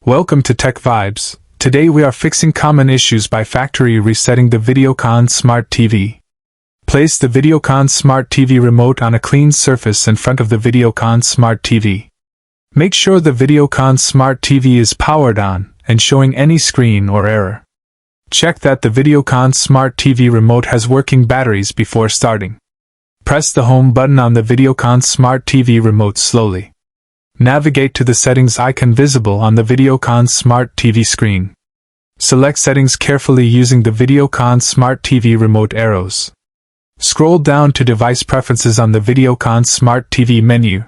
Welcome to Tech Vibes. Today we are fixing common issues by factory resetting the Videocon Smart TV. Place the Videocon Smart TV remote on a clean surface in front of the Videocon Smart TV. Make sure the Videocon Smart TV is powered on and showing any screen or error. Check that the Videocon Smart TV remote has working batteries before starting. Press the home button on the Videocon Smart TV remote slowly. Navigate to the settings icon visible on the Videocon Smart TV screen. Select settings carefully using the Videocon Smart TV remote arrows. Scroll down to device preferences on the Videocon Smart TV menu.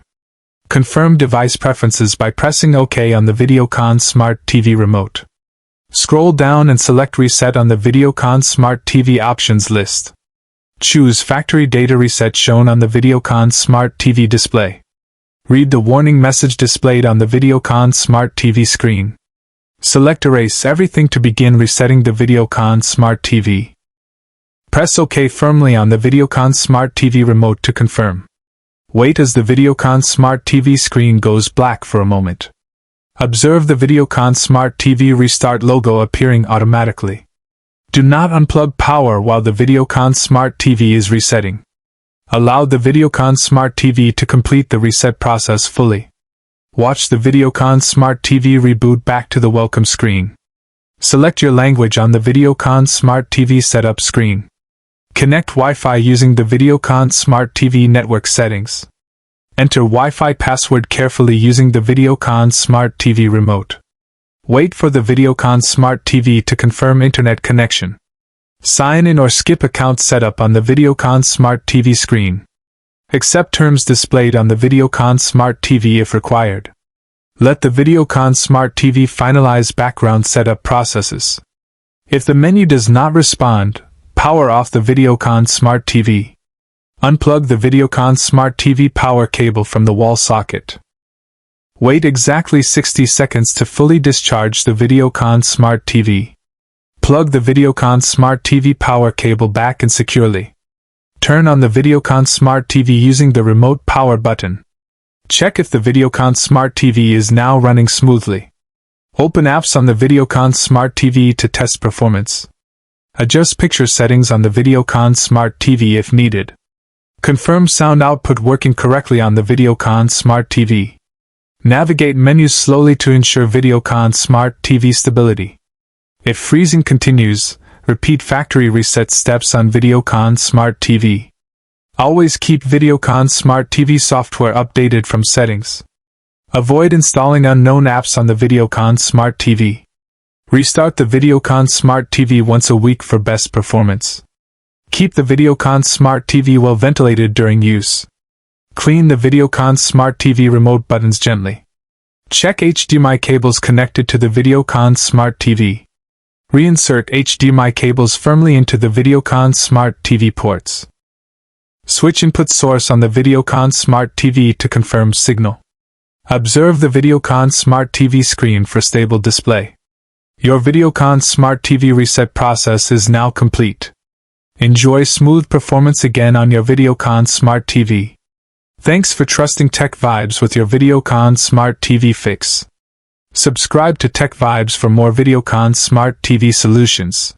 Confirm device preferences by pressing OK on the Videocon Smart TV remote. Scroll down and select Reset on the Videocon Smart TV options list. Choose Factory Data Reset shown on the Videocon Smart TV display. Read the warning message displayed on the Videocon Smart TV screen. Select Erase Everything to begin resetting the Videocon Smart TV. Press OK firmly on the Videocon Smart TV remote to confirm. Wait as the Videocon Smart TV screen goes black for a moment. Observe the Videocon Smart TV restart logo appearing automatically. Do not unplug power while the Videocon Smart TV is resetting. Allow the Videocon Smart TV to complete the reset process fully. Watch the Videocon Smart TV reboot back to the welcome screen. Select your language on the Videocon Smart TV setup screen. Connect Wi-Fi using the Videocon Smart TV network settings. Enter Wi-Fi password carefully using the Videocon Smart TV remote. Wait for the Videocon Smart TV to confirm internet connection. Sign in or skip account setup on the Videocon Smart TV screen. Accept terms displayed on the Videocon Smart TV if required. Let the Videocon Smart TV finalize background setup processes. If the menu does not respond, power off the Videocon Smart TV. Unplug the Videocon Smart TV power cable from the wall socket. Wait exactly 60 seconds to fully discharge the Videocon Smart TV. Plug the Videocon Smart TV power cable back in securely. Turn on the Videocon Smart TV using the remote power button. Check if the Videocon Smart TV is now running smoothly. Open apps on the Videocon Smart TV to test performance. Adjust picture settings on the Videocon Smart TV if needed. Confirm sound output working correctly on the Videocon Smart TV. Navigate menus slowly to ensure Videocon Smart TV stability. If freezing continues, repeat factory reset steps on Videocon Smart TV. Always keep Videocon Smart TV software updated from settings. Avoid installing unknown apps on the Videocon Smart TV. Restart the Videocon Smart TV once a week for best performance. Keep the Videocon Smart TV well ventilated during use. Clean the Videocon Smart TV remote buttons gently. Check HDMI cables connected to the Videocon Smart TV. Reinsert HDMI cables firmly into the Videocon Smart TV ports. Switch input source on the Videocon Smart TV to confirm signal. Observe the Videocon Smart TV screen for stable display. Your Videocon Smart TV reset process is now complete. Enjoy smooth performance again on your Videocon Smart TV. Thanks for trusting Tech Vibes with your Videocon Smart TV fix. Subscribe to Tech Vibes for more Videocon Smart TV solutions.